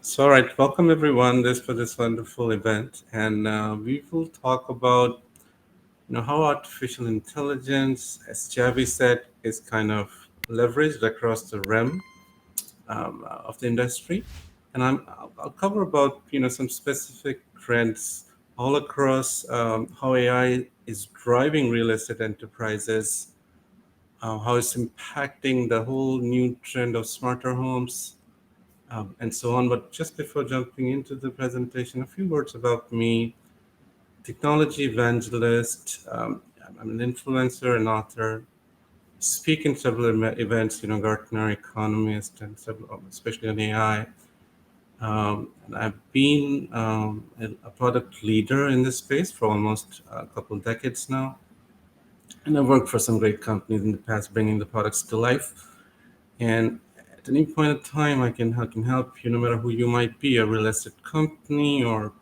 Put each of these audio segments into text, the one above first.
So, all right, welcome everyone this for this wonderful event, and we will talk about how artificial intelligence, as Javi said, is kind of leveraged across the realm of the industry, and I'll cover about some specific trends all across how AI is driving real estate enterprises, how it's impacting the whole new trend of smarter homes, and so on. But just before jumping into the presentation, a few words about me. Technology evangelist. I'm an influencer and author. Speak in several events, Gartner, Economist, and several, especially on AI. And I've been a product leader in this space for almost a couple of decades now. And I've worked for some great companies in the past, bringing the products to life. And at any point in time, I can help you, no matter who you might be, a real estate company or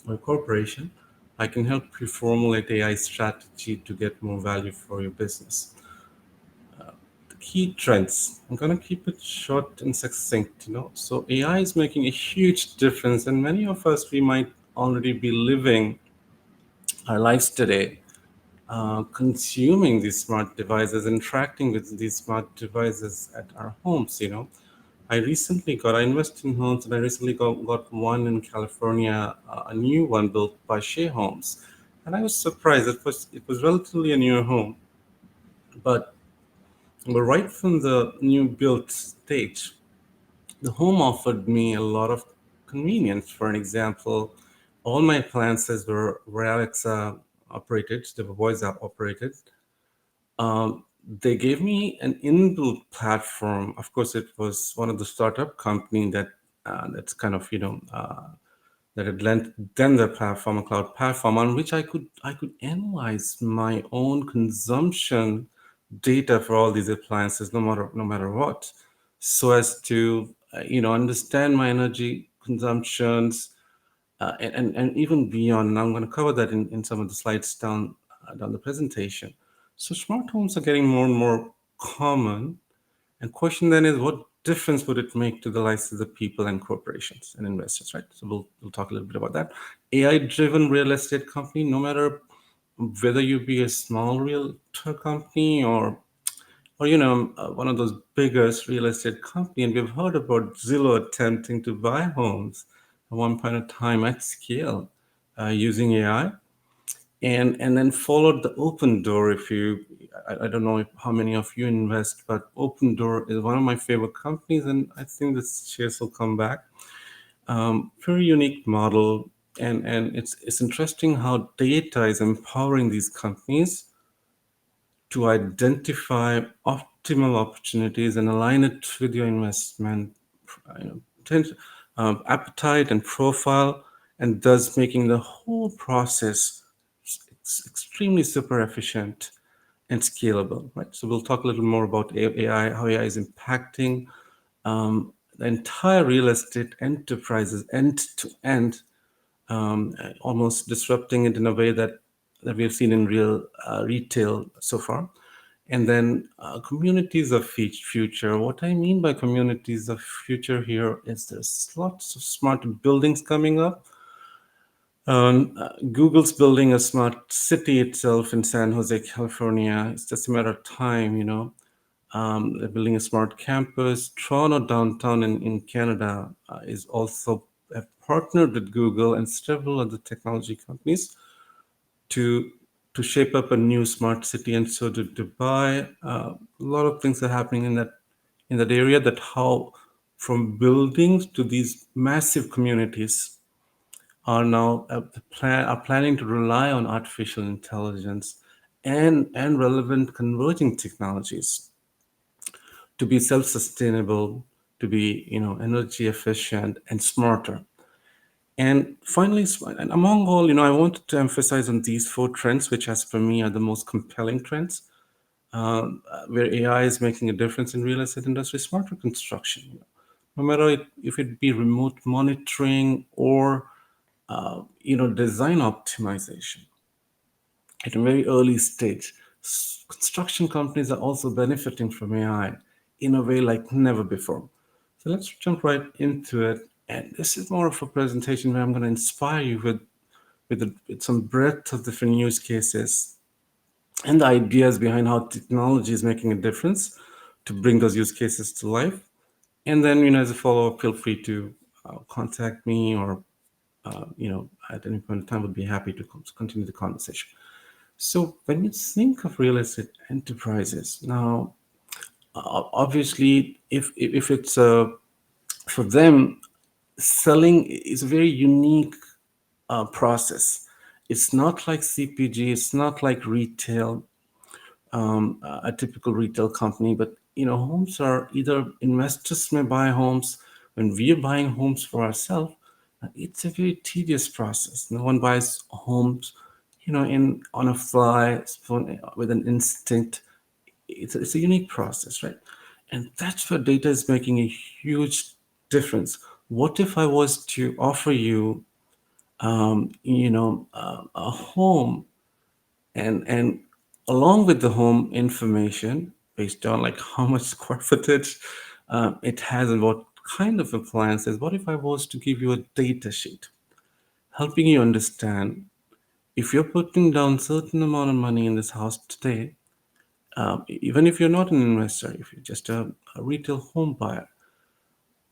a corporation. I can help you formulate AI strategy to get more value for your business. The key trends. I'm gonna keep it short and succinct. So AI is making a huge difference, and many of us we might already be living our lives today consuming these smart devices, interacting with these smart devices at our homes. I invest in homes, and I recently got one in California, a new one built by Shea Homes, and I was surprised. It was relatively a newer home, but right from the new build stage, the home offered me a lot of convenience. For an example, all my appliances were Alexa operated; they were voice operated. Um, they gave me an inbuilt platform. Of course, it was one of the startup company that's kind of that had lent them the platform, a cloud platform, on which I could analyze my own consumption data for all these appliances, no matter what, so as to understand my energy consumptions, and even beyond. And I'm going to cover that in some of the slides down the presentation. So smart homes are getting more and more common, and question then is, what difference would it make to the lives of the people and corporations and investors, right? So we'll talk a little bit about that. AI-driven real estate company, no matter whether you be a small realtor company or one of those biggest real estate company, and we've heard about Zillow attempting to buy homes at one point in time at scale using AI, and then followed the open door. If you I don't know how many of you invest, but open door is one of my favorite companies, and I think the shares will come back. Very unique model, and it's interesting how data is empowering these companies to identify optimal opportunities and align it with your investment appetite and profile, and thus making the whole process extremely super efficient and scalable, right? So we'll talk a little more about AI, how AI is impacting the entire real estate enterprises end to end, almost disrupting it in a way that we have seen in real retail so far. And then communities of future. What I mean by communities of future here is there's lots of smart buildings coming up. Google's building a smart city itself in San Jose, California. It's just a matter of time. They're building a smart campus. Toronto downtown in Canada is also have partnered with Google and several other technology companies to to shape up a new smart city. And so to Dubai, a lot of things are happening in that area. That how from buildings to these massive communities are now are planning to rely on artificial intelligence and relevant converging technologies to be self-sustainable, to be energy efficient and smarter. And finally, and among all, I wanted to emphasize on these four trends, which, as for me, are the most compelling trends, where AI is making a difference in real estate industry: smarter construction. No matter if it be remote monitoring or design optimization at a very early stage. Construction companies are also benefiting from AI in a way like never before. So let's jump right into it. And this is more of a presentation where I'm going to inspire you with some breadth of different use cases and the ideas behind how technology is making a difference to bring those use cases to life. And then, as a follow-up, feel free to contact me, or at any point in time, would be happy to continue the conversation. So when you think of real estate enterprises, now obviously, if it's for them, selling is a very unique process. It's not like CPG. It's not like retail, a typical retail company. But homes are either investors may buy homes. When we are buying homes for ourselves, it's a very tedious process. No one buys homes, in on a fly with an instinct. It's a unique process, right? And that's where data is making a huge difference. What if I was to offer you, a home, and along with the home information based on like how much square footage it has and what kind of appliances? What if I was to give you a data sheet helping you understand if you're putting down certain amount of money in this house today, even if you're not an investor, if you're just a retail home buyer,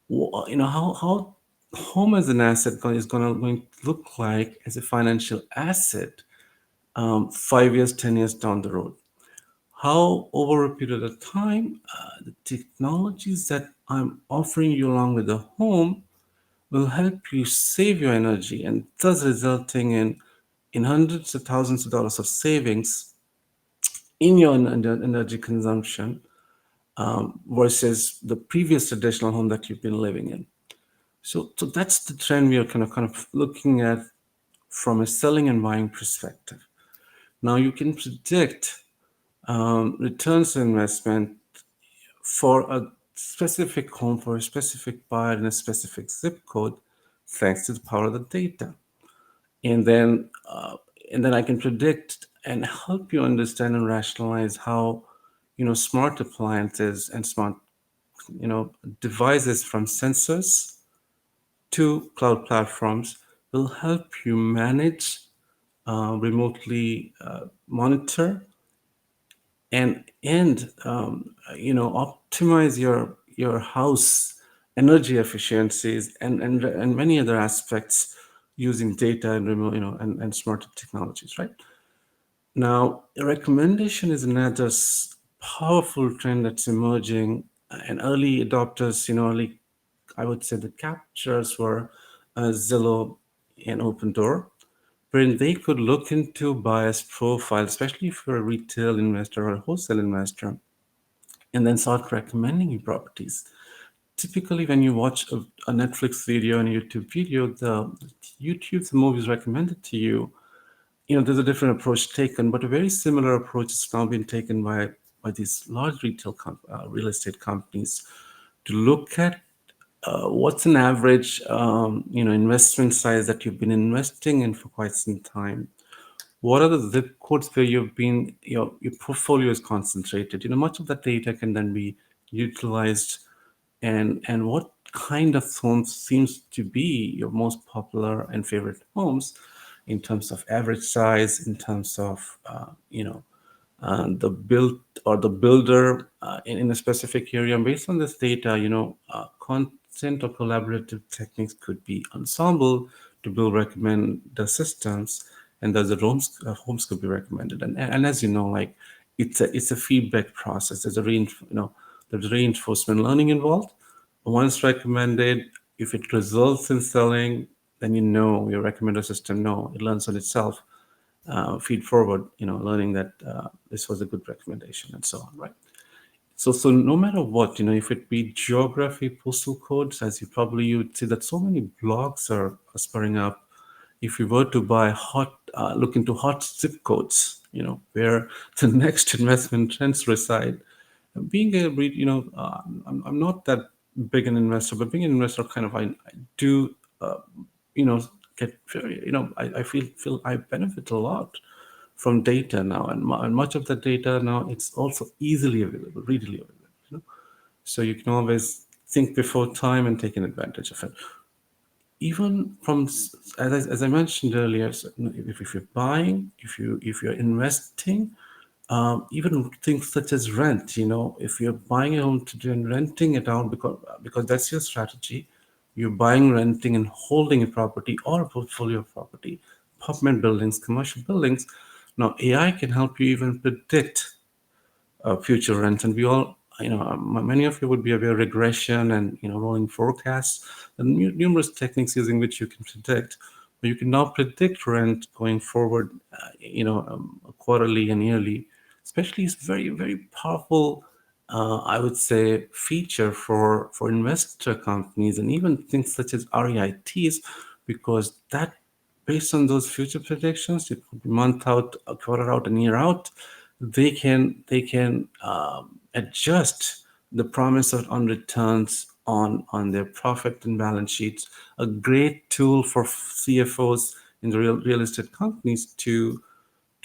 how home as an asset is going to look like as a financial asset 5 years, 10 years down the road. How over a period of time, the technologies that I'm offering you along with the home will help you save your energy, and thus resulting in hundreds of thousands of dollars of savings in your energy consumption, versus the previous traditional home that you've been living in. So that's the trend we are kind of looking at from a selling and buying perspective. Now you can predict returns on investment for a specific home, for a specific buyer in a specific zip code, thanks to the power of the data. And then, uh, and then I can predict and help you understand and rationalize how, smart appliances and smart, devices from sensors to cloud platforms will help you manage, remotely monitor, and optimize your house energy efficiencies and many other aspects using data and remote and smarter technologies, right? Now recommendation is another powerful trend that's emerging, and early adopters, early, I would say, the captures were Zillow and Open Door, wherein they could look into buyer's profile, especially if you're a retail investor or a wholesale investor, and then start recommending you properties. Typically, when you watch a Netflix video and a YouTube video, the movies recommended to you, there's a different approach taken, but a very similar approach has now been taken by these large real estate companies to look at what's an average, investment size that you've been investing in for quite some time. What are the zip codes where your portfolio is concentrated? Much of that data can then be utilized, and what kind of homes seems to be your most popular and favorite homes in terms of average size, in terms of the build or the builder in a specific area. And based on this data, content or collaborative techniques could be ensemble to build recommend the systems, and thus the homes could be recommended. And as you know, like it's a feedback process. There's reinforcement learning involved. Once recommended, if it results in selling, then your recommender system it learns on itself, feed forward, learning that this was a good recommendation and so on, right? So no matter what, if it be geography, postal codes, as you would see that so many blogs are spurring up. If you were to look into hot zip codes, where the next investment trends reside. Being a, I'm not that big an investor, but being an investor, I do, uh, you know, get very, I feel I benefit a lot from data now, and much of the data now it's also easily available, readily available. So you can always think before time and taking advantage of it. Even from as I mentioned earlier, so, if you're buying, if you're investing, even things such as rent. If you're buying a home today and renting it out because that's your strategy, you're buying, renting, and holding a property or a portfolio of property, apartment buildings, commercial buildings. Now AI can help you even predict future rents. And we all, many of you would be aware regression and rolling forecasts and numerous techniques using which you can predict. But you can now predict rent going forward, quarterly and yearly. Especially, is very very powerful. I would say feature for investor companies and even things such as REITs, because that based on those future predictions, it could be month out, a quarter out, and year out, they can adjust the promise on returns on their profit and balance sheets. A great tool for CFOs in the real estate companies to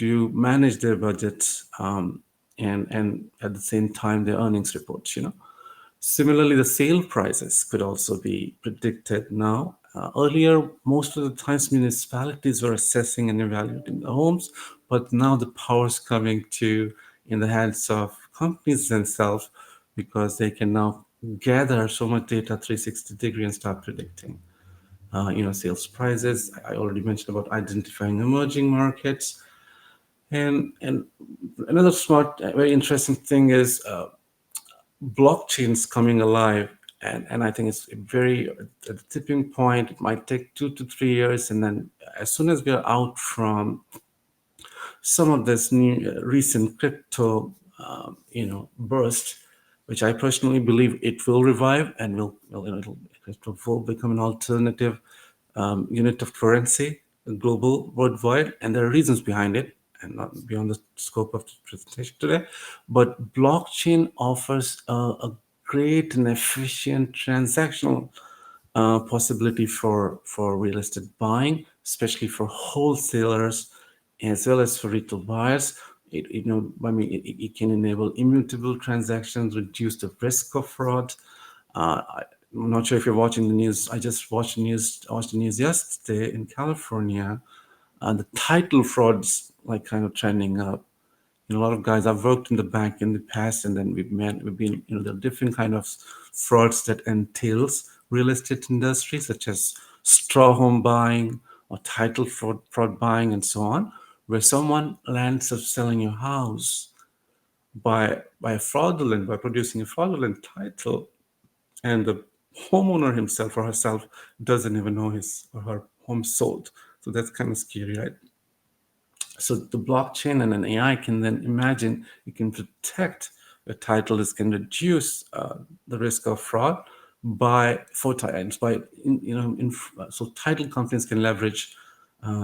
manage their budgets, and at the same time their earnings reports. Similarly, the sale prices could also be predicted now. Earlier, most of the times municipalities were assessing and evaluating the homes, but now the power is coming to in the hands of companies themselves, because they can now gather so much data 360 degree and start predicting sales prices. I already mentioned about identifying emerging markets. And another smart, very interesting thing is blockchains coming alive, and I think it's very at the tipping point. It might take 2 to 3 years, and then as soon as we are out from some of this new recent crypto burst, which I personally believe it will revive and crypto will become an alternative unit of currency, global, worldwide, and there are reasons behind it, and not beyond the scope of the presentation today. But blockchain offers a great and efficient transactional possibility for real estate buying, especially for wholesalers as well as for retail buyers. It can enable immutable transactions, reduce the risk of fraud. I'm not sure if you're watching the news. I just watched the news yesterday in California, and the title frauds like kind of trending up. A lot of guys, I've worked in the bank in the past, and then we've been, there are different kind of frauds that entails real estate industry, such as straw home buying or title fraud buying and so on, where someone lands up selling your house by producing a fraudulent title, and the homeowner himself or herself doesn't even know his or her home sold. So that's kind of scary, right? So the blockchain and an AI can then imagine it can protect the title. This can reduce the risk of fraud by 4 times. So title companies can leverage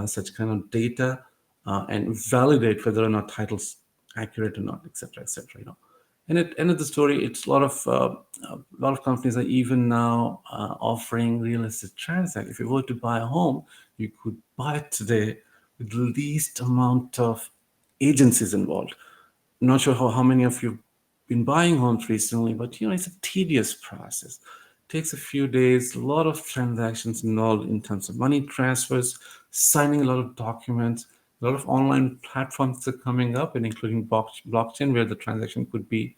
such kind of data and validate whether or not titles accurate or not, etc., etc. And at the end of the story, it's a lot of companies are even now offering real estate transact. If you were to buy a home, you could buy it today with the least amount of agencies involved. I'm not sure how many of you have been buying homes recently, but it's a tedious process. It takes a few days, a lot of transactions involved in terms of money transfers, signing a lot of documents. A lot of online platforms are coming up, and including blockchain, where the transaction could be,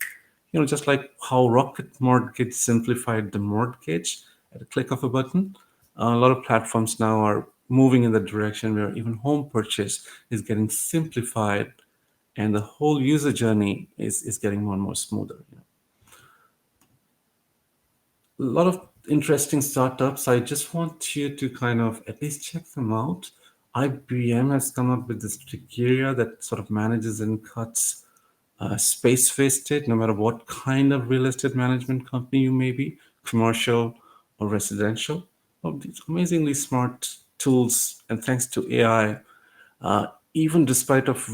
just like how Rocket Mortgage simplified the mortgage at a click of a button. A lot of platforms now are moving in the direction where even home purchase is getting simplified, and the whole user journey is getting more and more smoother. A lot of interesting startups. I just want you to kind of at least check them out. IBM has come up with this criteria that sort of manages and cuts space wasted, no matter what kind of real estate management company you may be, commercial or residential. These amazingly smart tools, and thanks to AI, even despite of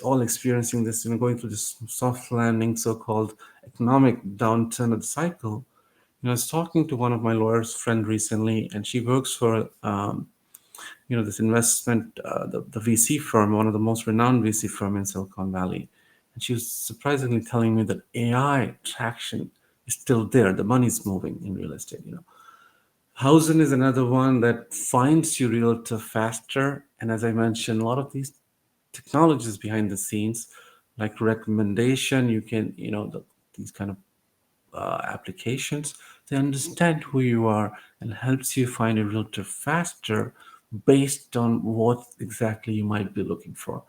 all experiencing this, going through this soft landing, so-called economic downturn of the cycle. I was talking to one of my lawyer's friend recently, and she works for this investment, the VC firm, one of the most renowned VC firm in Silicon Valley. And she was surprisingly telling me that AI traction is still there. The money's moving in real estate. Housing is another one that finds you realtor faster. And as I mentioned, a lot of these technologies behind the scenes, like recommendation, you can, these kind of applications, they understand who you are and helps you find a realtor faster based on what exactly you might be looking for.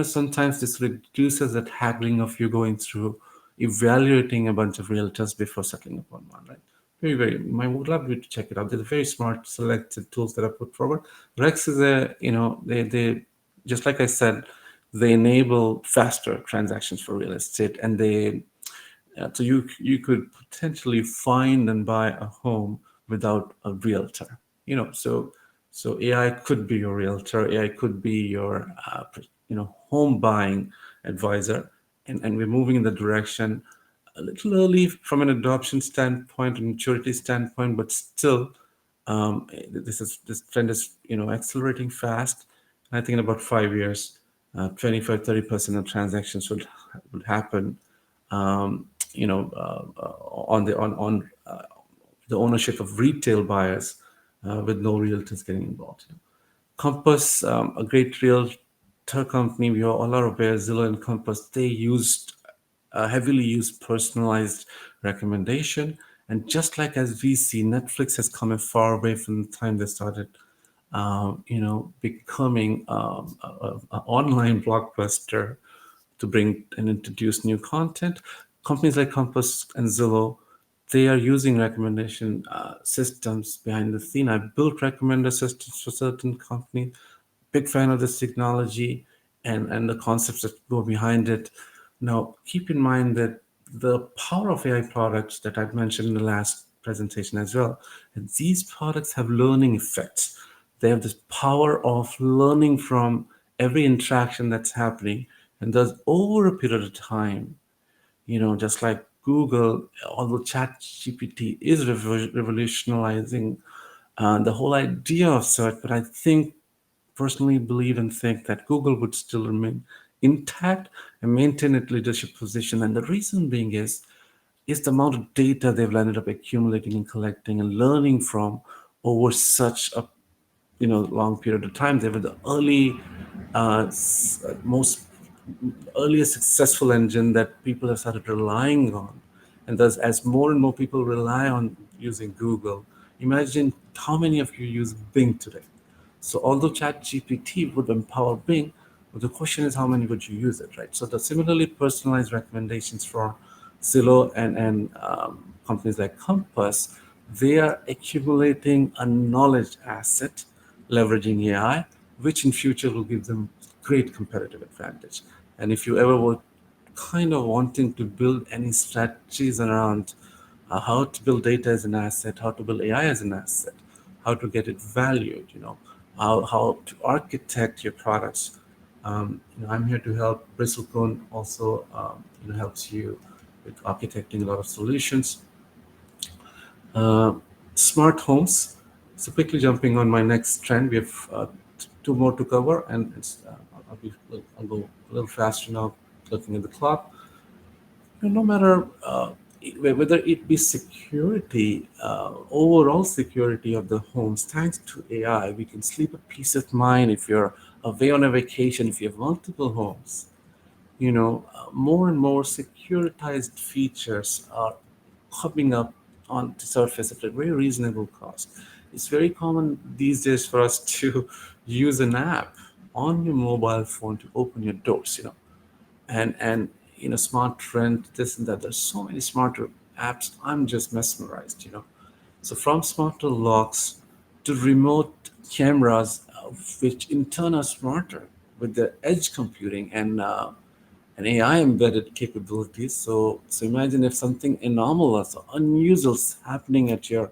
Sometimes this reduces that haggling of you going through evaluating a bunch of realtors before settling upon one, right? Very, very. I would love you to check it out. They're very smart, selected tools that I put forward. Rex is they just like I said, they enable faster transactions for real estate, and so you could potentially find and buy a home without a realtor. So AI could be your realtor. AI could be your home buying advisor, and we're moving in the direction a little early from an adoption standpoint and maturity standpoint, but still, this trend is accelerating fast. And I think in about 5 years, 25-30% of transactions would happen, um, on the ownership of retail buyers, with no realtors getting involved. Compass, a great realtor company, we all are aware, Zillow and Compass, they heavily use personalized recommendation. And just like as we see, Netflix has come a far way from the time they started, becoming an online blockbuster to bring and introduce new content. Companies like Compass and Zillow, they are using recommendation systems behind the scene. I built recommender systems for certain companies. Big fan of this technology and the concepts that go behind it. Now, keep in mind that the power of AI products that I've mentioned in the last presentation as well, and these products have learning effects. They have this power of learning from every interaction that's happening, and thus over a period of time, just like Google, although ChatGPT is revolutionizing the whole idea of search, but I think personally believe and think that Google would still remain intact and maintain its leadership position. And the reason being is the amount of data they've ended up accumulating and collecting and learning from over such a long period of time. They were the most earliest successful engine that people have started relying on. And thus, as more and more people rely on using Google, imagine how many of you use Bing today. So although ChatGPT would empower Bing, but the question is how many would you use it, right? So the similarly personalized recommendations for Zillow and companies like Compass, they are accumulating a knowledge asset, leveraging AI, which in future will give them great competitive advantage. And if you ever were kind of wanting to build any strategies around how to build data as an asset, how to build AI as an asset, how to get it valued, how to architect your products. I'm here to help. Bristlecone also helps you with architecting a lot of solutions. Uh, Smart homes. So quickly jumping on my next trend, we have two more to cover, and I'll go a little faster now, looking at the clock. No matter whether it be security, overall security of the homes, thanks to AI, we can sleep at peace of mind if you're away on a vacation, if you have multiple homes. More and more securitized features are coming up on the surface at a very reasonable cost. It's very common these days for us to use an app on your mobile phone to open your doors, and smart rent, this and that. There's so many smarter apps. I'm just mesmerized. So from smarter locks to remote cameras, which in turn are smarter with the edge computing and AI embedded capabilities. So imagine if something anomalous or unusual is happening at your,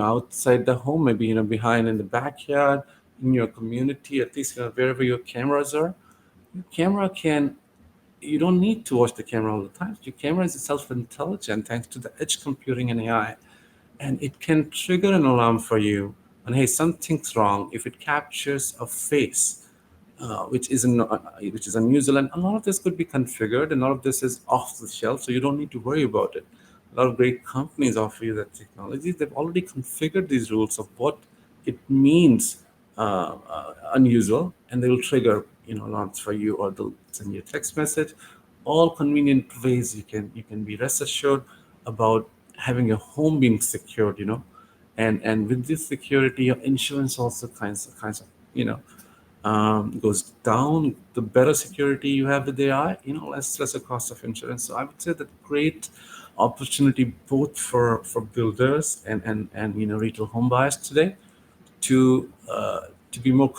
outside the home, maybe behind in the backyard, in your community, at least wherever your cameras are. Your camera can You don't need to watch the camera all the time. Your camera is self-intelligent thanks to the edge computing and AI, and it can trigger an alarm for you. And hey, something's wrong if it captures a face, which is unusual. And a lot of this could be configured, and a lot of this is off the shelf, so you don't need to worry about it. A lot of great companies offer you that technology. They've already configured these rules of what it means unusual, and they will trigger alarms for you, or they'll send you a text message. All convenient ways you can be rest assured about having your home being secured. And with this security, your insurance also kinds of you know goes down. The better security you have with AI, lesser cost of insurance. So I would say that great opportunity both for builders and retail home buyers today to be more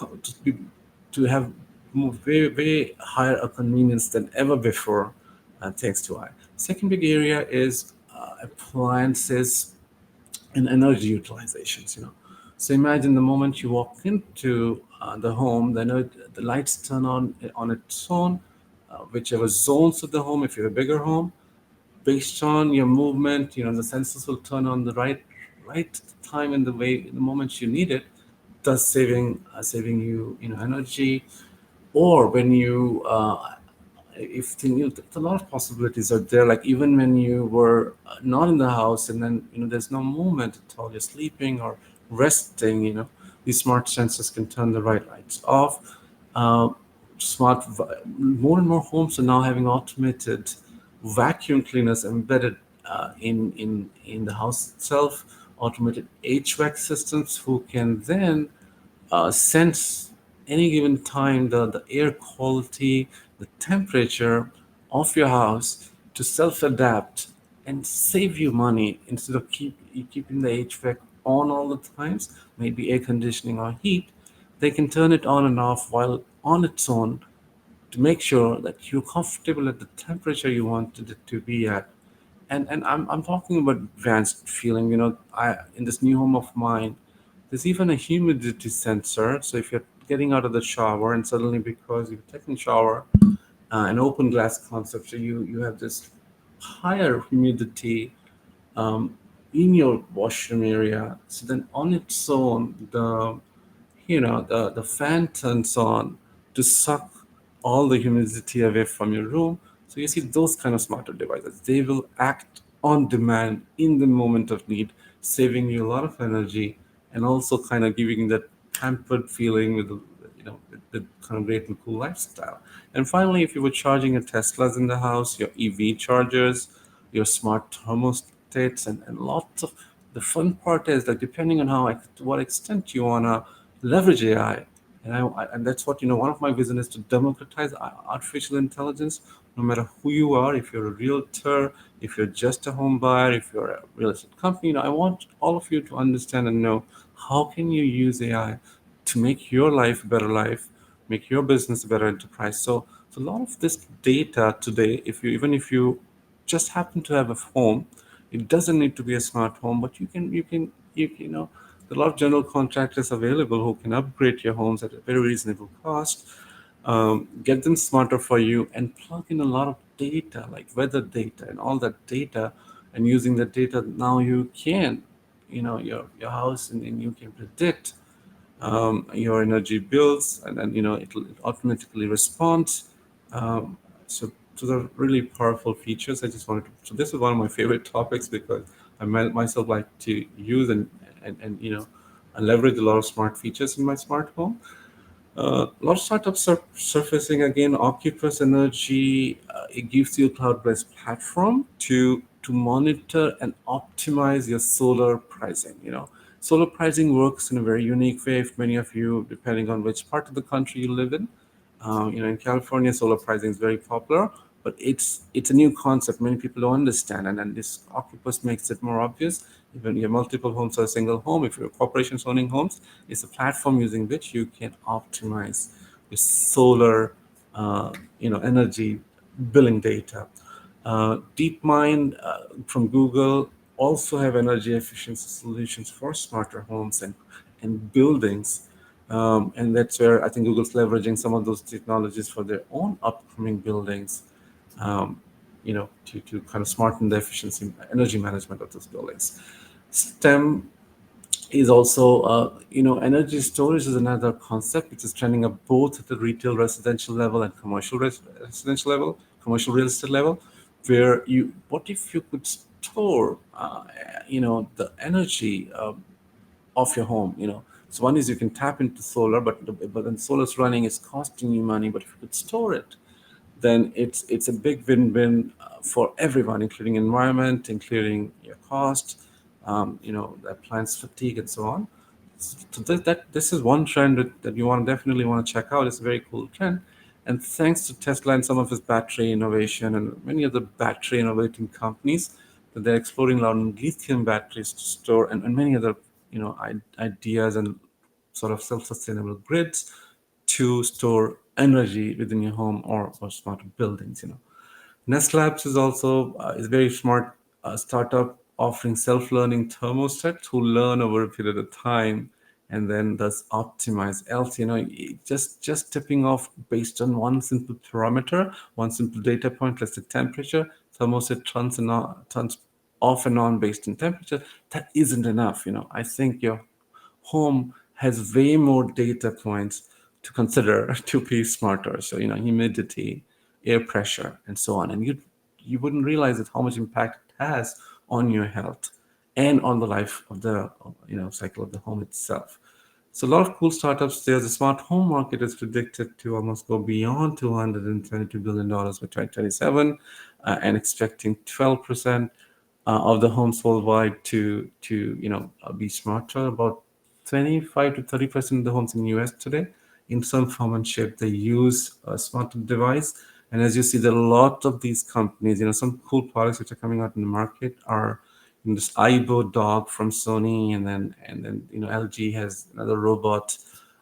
to have more way higher a convenience than ever before, thanks to AI. Second big area is appliances and energy utilizations. So imagine the moment you walk into the home, the lights turn on its own, whichever zones of the home. If you have a bigger home, based on your movement, the sensors will turn on the right time and the moment you need it, thus saving you energy. Or when you if a lot of possibilities are there, like even when you were not in the house, and then there's no movement at all, you're sleeping or resting, these smart sensors can turn the right lights off. uh, More and more homes are now having automated vacuum cleaners embedded in the house itself, automated HVAC systems who can then sense any given time the air quality, the temperature of your house to self-adapt and save you money instead of keeping the HVAC on all the times, maybe air conditioning or heat. They can turn it on and off while on its own to make sure that you're comfortable at the temperature you wanted it to be at. And I'm talking about advanced feeling. I in this new home of mine, there's even a humidity sensor. So if you're getting out of the shower and suddenly, because you've taken a shower, an open glass concept, so you have this higher humidity in your washroom area. So then on its own, the fan turns on to suck all the humidity away from your room. So you see those kind of smarter devices, they will act on demand in the moment of need, saving you a lot of energy, and also kind of giving that pampered feeling with kind of great and cool lifestyle. And finally, if you were charging your Teslas in the house, your EV chargers, your smart thermostats, and lots of the fun part is that depending on to what extent you wanna leverage AI, and that's what one of my vision is to democratize artificial intelligence. No matter who you are, if you're a realtor, if you're just a home buyer, if you're a real estate company, I want all of you to understand and know how can you use AI to make your life a better life, make your business a better enterprise. So a lot of this data today, if you just happen to have a home, it doesn't need to be a smart home, but there are a lot of general contractors available who can upgrade your homes at a very reasonable cost, get them smarter for you, and plug in a lot of data like weather data and all that data. And using that data, now you can, your house, and you can predict your energy bills, and then it automatically responds. So those are really powerful features. I just wanted to. So this is one of my favorite topics because myself like to use and leverage a lot of smart features in my smart home. A lot of startups are surfacing again. Occupus Energy, it gives you a cloud-based platform to monitor and optimize your solar pricing. Solar pricing works in a very unique way. If many of you, depending on which part of the country you live in, in California, solar pricing is very popular, but it's a new concept. Many people don't understand, and then this Occupus makes it more obvious. Even your multiple homes or a single home, if you're corporations owning homes, it's a platform using which you can optimize your solar, energy billing data. DeepMind from Google also have energy efficiency solutions for smarter homes and buildings. And that's where I think Google's leveraging some of those technologies for their own upcoming buildings, to kind of smarten the efficiency, energy management of those buildings. STEM is also, energy storage is another concept which is trending up both at the retail residential level and residential level, commercial real estate level, where what if you could store, the energy of your home. So one is you can tap into solar, but then solar's running is costing you money. But if you could store it, then it's a big win-win for everyone, including environment, including your cost, the appliance fatigue, and so on. So this is one trend that you definitely want to check out. It's a very cool trend, and thanks to Tesla and some of its battery innovation and many other battery innovating companies, that they're exploring around lithium batteries to store, and many other ideas and sort of self-sustainable grids to store energy within your home or smart buildings. Nest Labs is also is a very smart startup offering self-learning thermostats who learn over a period of time and then thus optimize else. Just tipping off based on one simple parameter, one simple data point, let's say temperature. Thermostat turns off and on based on temperature. That isn't enough. I think your home has way more data points to consider to be smarter. So, humidity, air pressure, and so on. And you wouldn't realize it how much impact it has on your health and on the life of the cycle of the home itself. So a lot of cool startups there. The smart home market is predicted to almost go beyond $222 billion by 2027, and expecting 12% of the homes worldwide to be smarter. About 25 to 30% of the homes in the US today, in some form and shape, they use a smart device. And as you see, there are a lot of these companies. Some cool products which are coming out in the market are this Aibo dog from Sony, and then LG has another robot,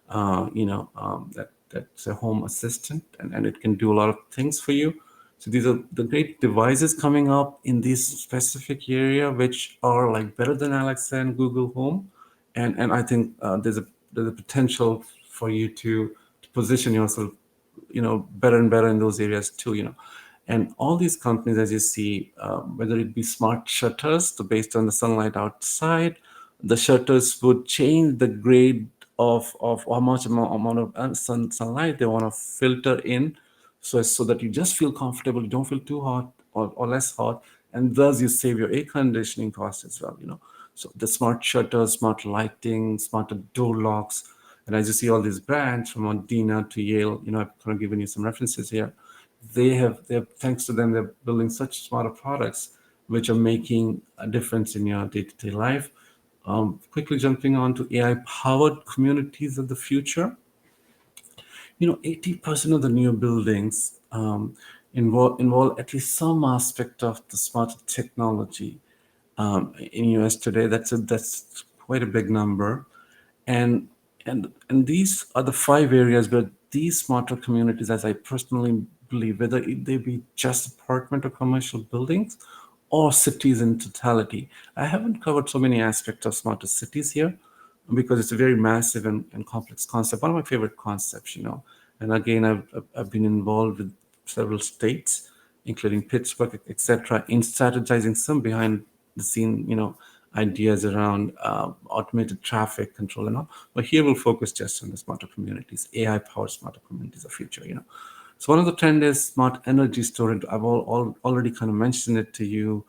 that's a home assistant, and it can do a lot of things for you. So these are the great devices coming up in this specific area, which are like better than Alexa and Google Home, and I think there's a potential for you to position yourself, better and better in those areas too. And all these companies, as you see, whether it be smart shutters, so based on the sunlight outside, the shutters would change the grade of how much amount of sunlight they want to filter in, so that you just feel comfortable, you don't feel too hot or less hot, and thus you save your air conditioning costs as well. So the smart shutters, smart lighting, smarter door locks, and as you see all these brands from Modena to Yale, I've kind of given you some references here. They have thanks to them, they're building such smarter products which are making a difference in your day-to-day life. Quickly jumping on to AI powered communities of the future. 80% of the new buildings involve at least some aspect of the smart technology in US today. That's quite a big number, and and these are the five areas where these smarter communities, as I personally believe, whether they be just apartment or commercial buildings or cities in totality. I haven't covered so many aspects of smarter cities here because it's a very massive and complex concept. One of my favorite concepts. And again, I've been involved with several states, including Pittsburgh, etc., in strategizing some behind the scene, ideas around automated traffic control and all. But here we'll focus just on the smarter communities, AI-powered smarter communities of future. So one of the trend is smart energy storage. I've already kind of mentioned it to you.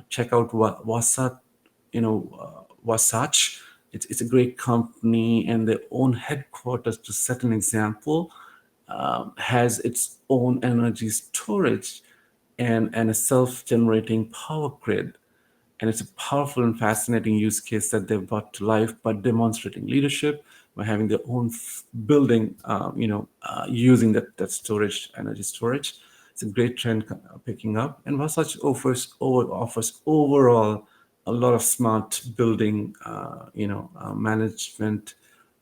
Check out Wasatch. It's a great company, and their own headquarters, to set an example, has its own energy storage and a self-generating power grid. And it's a powerful and fascinating use case that they've brought to life by demonstrating leadership, by having their own building, using that energy storage. It's a great trend picking up. And Wasatch offers overall a lot of smart building, management,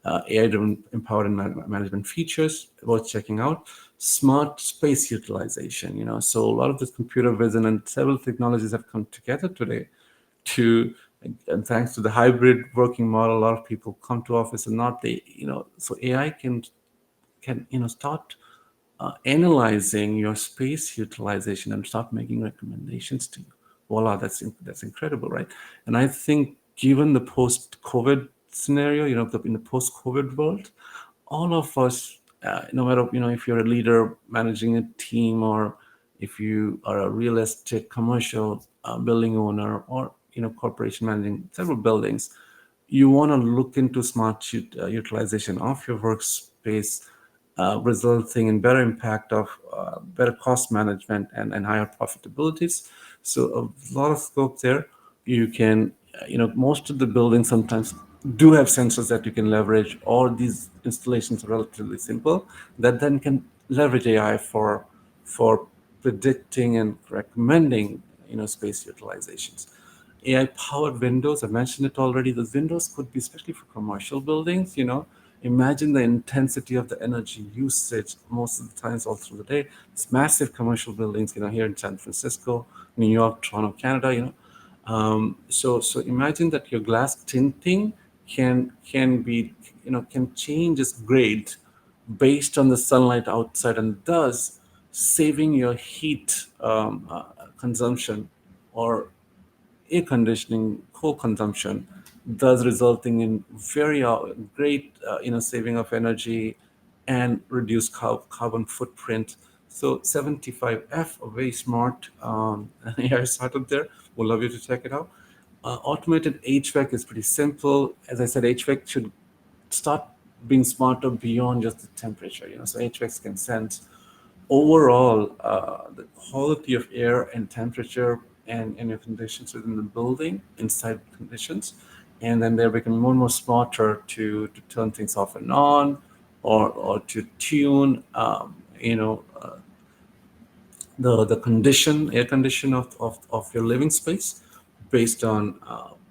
AI-driven empowered management features worth checking out. Smart space utilization. So a lot of this computer vision and several technologies have come together today to, and thanks to the hybrid working model, a lot of people come to office and not so AI can start analyzing your space utilization and start making recommendations to you. Voila, that's incredible, right? And I think given the post-COVID scenario, in the post-COVID world, all of us, no matter if you're a leader managing a team or if you are a real estate commercial building owner, or corporation managing several buildings, you want to look into smart utilization of your workspace, resulting in better impact of better cost management and higher profitabilities. So a lot of scope there. You can, most of the buildings sometimes do have sensors that you can leverage, or these installations are relatively simple that then can leverage AI for predicting and recommending, space utilizations. AI powered windows, I mentioned it already. The windows could be especially for commercial buildings, Imagine the intensity of the energy usage most of the times all through the day. It's massive commercial buildings, here in San Francisco, New York, Toronto, Canada, so imagine that your glass tinting can be, can change its grade based on the sunlight outside, and thus saving your heat consumption, or air conditioning co-consumption, thus resulting in very great saving of energy and reduced carbon footprint. So 75F, a very smart AI startup there. We'll love you to check it out. Automated HVAC is pretty simple. As I said, HVAC should start being smarter beyond just the temperature. So HVACs can sense overall the quality of air and temperature and your conditions within the building, inside conditions, and then they're becoming more and more smarter to turn things off and on, or to tune, the condition, air condition of your living space based on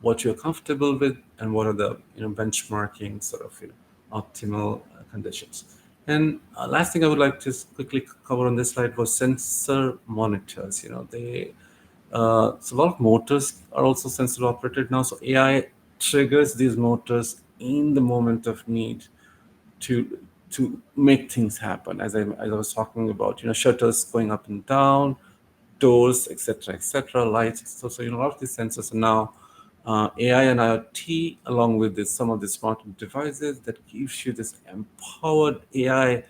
what you're comfortable with and what are the benchmarking sort of optimal conditions. And last thing I would like to quickly cover on this slide was sensor monitors. So a lot of motors are also sensor operated now. So AI triggers these motors in the moment of need to to make things happen. As I was talking about, shutters going up and down, doors, etc., lights. So a lot of these sensors are now AI and IoT, along with some of the smart devices that gives you this empowered AI.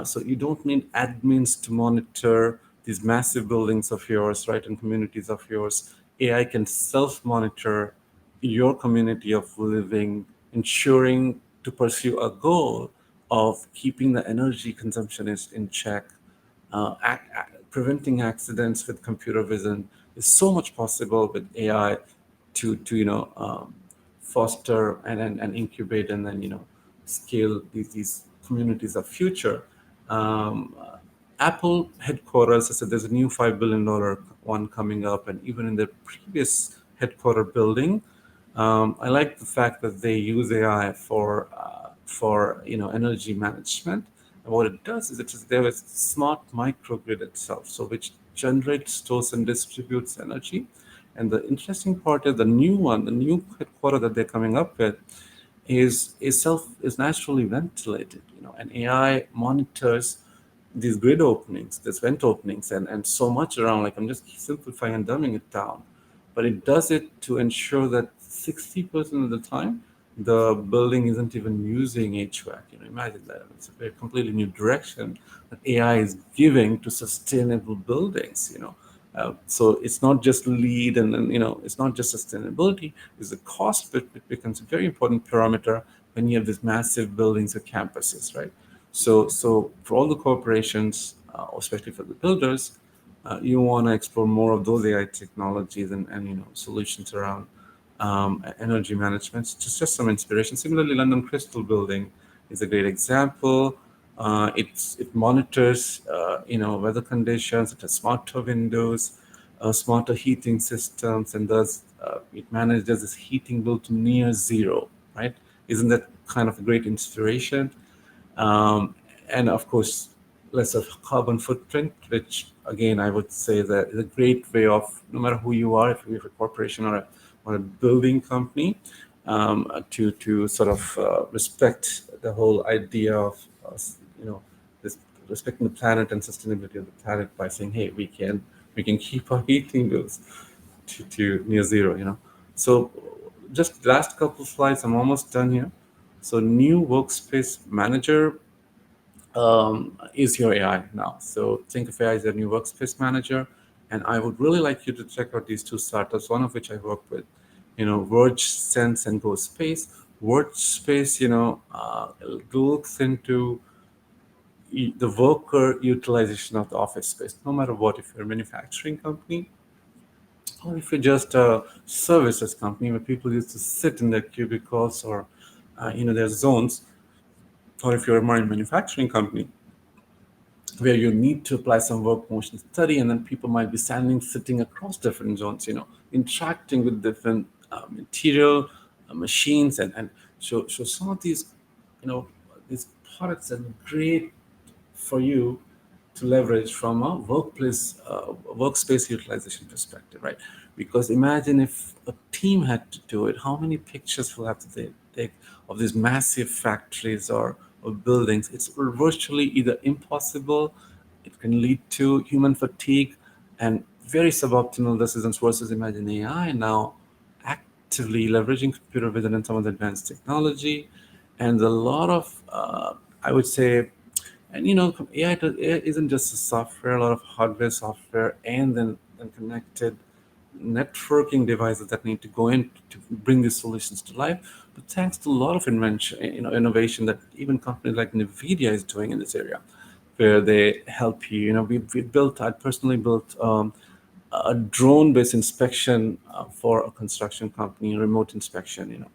So you don't need admins to monitor these massive buildings of yours, right, and communities of yours. AI can self-monitor your community of living, ensuring to pursue a goal of keeping the energy consumption is in check. Preventing accidents with computer vision is so much possible with AI to foster and incubate, and then scale these communities of future. Apple headquarters, I said there's a new $5 billion one coming up, and even in their previous headquarter building, I like the fact that they use AI for energy management. And what it does is there is smart microgrid itself, so which generates, stores, and distributes energy. And the interesting part is the new headquarter that they're coming up with is naturally ventilated, and AI monitors these grid openings, these vent openings, and so much around. Like, I'm just simplifying and dumbing it down, but it does it to ensure that 60% of the time the building isn't even using HVAC. Imagine that. It's a very completely new direction that AI is giving to sustainable buildings. So it's not just lead, and it's not just sustainability. It's the cost, but it becomes a very important parameter when you have these massive buildings or campuses, right? So for all the corporations, especially for the builders, you want to explore more of those AI technologies and solutions around energy management. Just some inspiration. Similarly, London Crystal Building is a great example. It monitors weather conditions. It has smarter windows, smarter heating systems, and thus it manages this heating bill to near zero. Right? Isn't that kind of a great inspiration? um, and of course less of carbon footprint, which again I would say that is a great way of, no matter who you are, if you're a corporation or a building company, to sort of respect the whole idea of you know this, respecting the planet and sustainability of the planet by saying, hey, we can keep our heating bills to near zero. So just last couple slides, I'm almost done here. So new workspace manager is your AI now. So think of AI as a new workspace manager. And I would really like you to check out these two startups, one of which I work with, Verge Sense and Go Space. Verge Space, looks into the worker utilization of the office space, no matter what, if you're a manufacturing company or if you're just a services company where people used to sit in their cubicles or, their zones, or if you're a marine manufacturing company where you need to apply some work motion study, and then people might be standing, sitting across different zones, interacting with different material, machines, and so some of these, you know, these products are great for you to leverage from a workspace utilization perspective, right? Because imagine if a team had to do it, how many pictures will have to take of these massive factories or buildings? It's virtually either impossible, it can lead to human fatigue and very suboptimal decisions, versus imagine AI now actively leveraging computer vision and some of the advanced technology and a lot of, I would say, and AI isn't just a software, a lot of hardware, software, and then connected networking devices that need to go in to bring these solutions to life. But thanks to a lot of invention, innovation that even companies like NVIDIA is doing in this area, where they help you. I personally built a drone-based inspection for a construction company, remote inspection,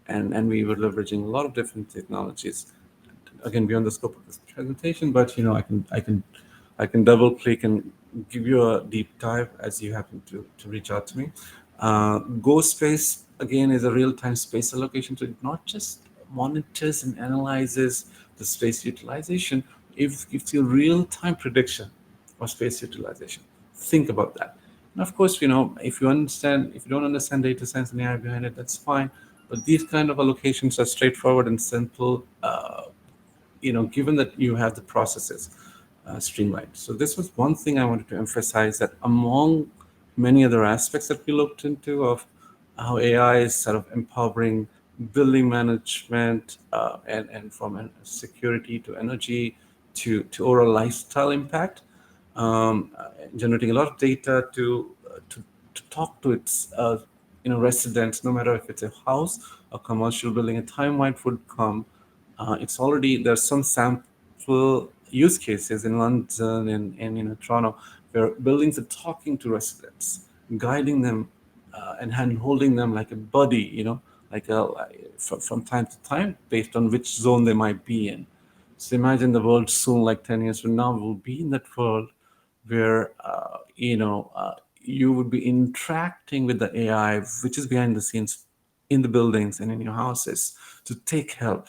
and we were leveraging a lot of different technologies, again beyond the scope of this presentation, but I can double click and give you a deep dive as you happen to reach out to me. Go Space again is a real-time space allocation, so it not just monitors and analyzes the space utilization, if gives you real-time prediction of space utilization. Think about that. And of course, if you don't understand data science and AI behind it, that's fine. But these kind of allocations are straightforward and simple, given that you have the processes streamlined. So this was one thing I wanted to emphasize, that among many other aspects that we looked into of how AI is sort of empowering building management, and from security to energy to overall lifestyle impact, generating a lot of data to talk to its residents, no matter if it's a house, a commercial building, a time-wide would come. It's already, there's some sample use cases in London and Toronto, where buildings are talking to residents, guiding them, and hand holding them like a buddy, from time to time, based on which zone they might be in. So imagine the world soon, like 10 years from now, will be in that world where you would be interacting with the AI, which is behind the scenes in the buildings and in your houses, to take help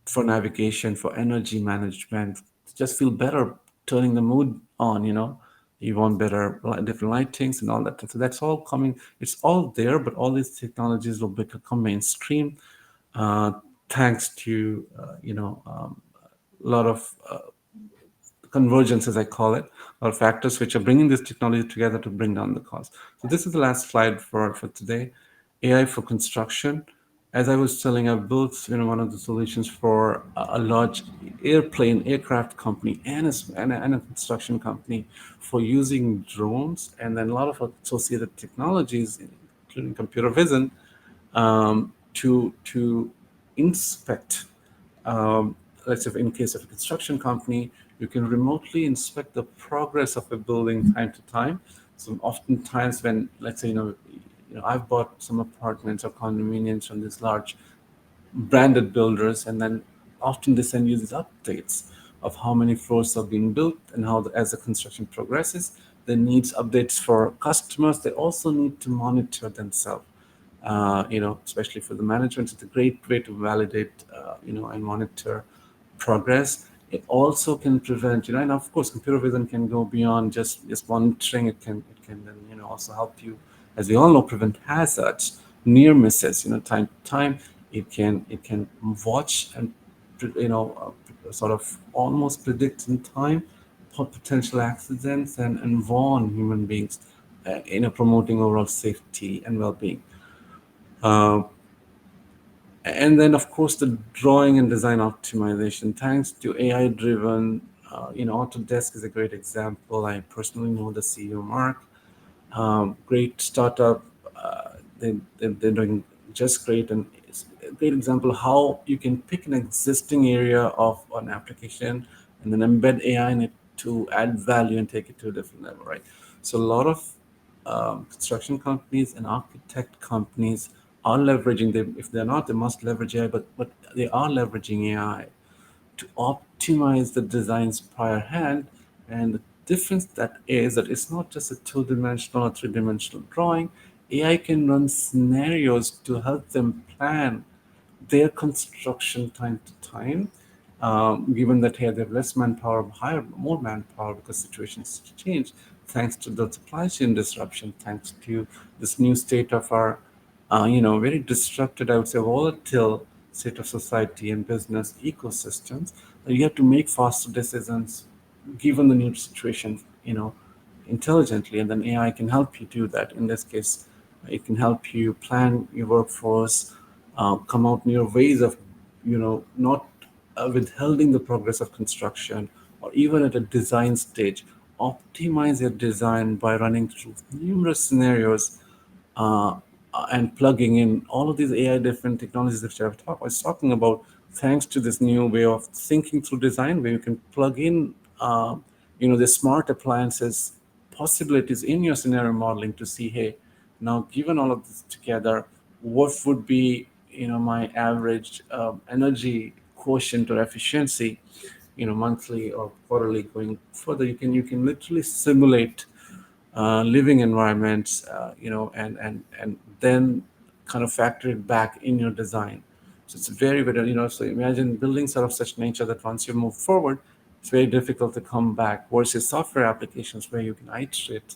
for navigation, for energy management, to just feel better, turning the mood on. You want better different lightings and all that. So that's all coming. It's all there, but all these technologies will become mainstream, uh, thanks to a lot of convergence, as I call it, or factors which are bringing this technology together to bring down the cost. So this is the last slide for today. AI for construction. As I was telling, I built one of the solutions for a large aircraft company and a construction company for using drones, and then a lot of associated technologies, including computer vision, to inspect. Let's say in case of a construction company, you can remotely inspect the progress of a building time to time. So oftentimes when, let's say, I've bought some apartments or condominiums from these large branded builders, and then often they send you these updates of how many floors are being built and how, as the construction progresses, there needs updates for customers. They also need to monitor themselves, especially for the management. It's a great way to validate, and monitor progress. It also can prevent, and of course, computer vision can go beyond just monitoring. It can then, also help you, as we all know, prevent hazards, near misses. Time to time, it can watch and, sort of almost predict in time potential accidents, and warn human beings, promoting overall safety and well-being. Uh, And then, of course, the drawing and design optimization, thanks to AI driven, Autodesk is a great example. I personally know the CEO, Mark. Great startup. They're doing just great, and it's a great example how you can pick an existing area of an application and then embed AI in it to add value and take it to a different level, right? So a lot of construction companies and architect companies are leveraging them. If they're not, they must leverage AI, but they are leveraging AI to optimize the designs prior hand. And the difference that is that it's not just a two-dimensional or three-dimensional drawing. AI can run scenarios to help them plan their construction time to time, given that here they have less manpower, higher, more manpower because situations change, thanks to the supply chain disruption, thanks to this new state of our, very disrupted, I would say, volatile state of society and business ecosystems. You have to make faster decisions given the new situation, intelligently, and then AI can help you do that. In this case, it can help you plan your workforce, come out near ways of, not withholding the progress of construction, or even at a design stage, optimize your design by running through numerous scenarios, uh, and plugging in all of these AI different technologies that I was talking about, thanks to this new way of thinking through design, where you can plug in, the smart appliances possibilities in your scenario modeling to see, hey, now given all of this together, what would be, my average energy quotient or efficiency, monthly or quarterly going further. You can literally simulate living environments, and then kind of factor it back in your design. So it's very, very, so imagine buildings are of such nature that once you move forward, it's very difficult to come back, versus software applications where you can iterate,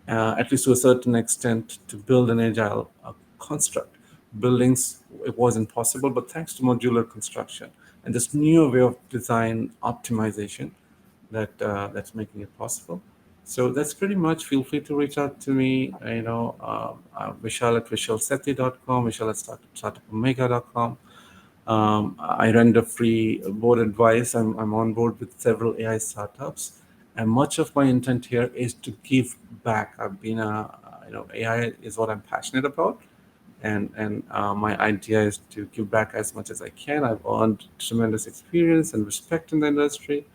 at least to a certain extent, to build an agile construct. Buildings, it wasn't possible, but thanks to modular construction and this new way of design optimization, that's making it possible. So that's pretty much. Feel free to reach out to me. Vishal at vishalsethi.com, Vishal at startupomega.com. I render free board advice. I'm on board with several AI startups, and much of my intent here is to give back. I've been AI is what I'm passionate about, and my idea is to give back as much as I can. I've earned tremendous experience and respect in the industry,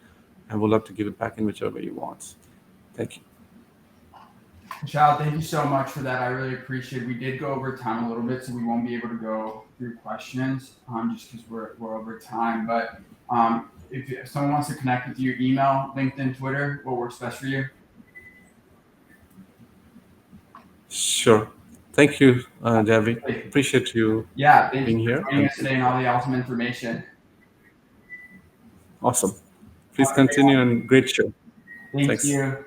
and would love to give it back in whichever way you want. Thank you. Vishal, thank you so much for that. I really appreciate it. We did go over time a little bit, so we won't be able to go through questions, just because we're over time. But if someone wants to connect with you, email, LinkedIn, Twitter, what works best for you? Sure. Thank you, Javi. Hey, Appreciate you yeah, thank you being here. for joining And us today and all the awesome information. awesome. Have Please a great continue one. and great show. Thank Thanks. you.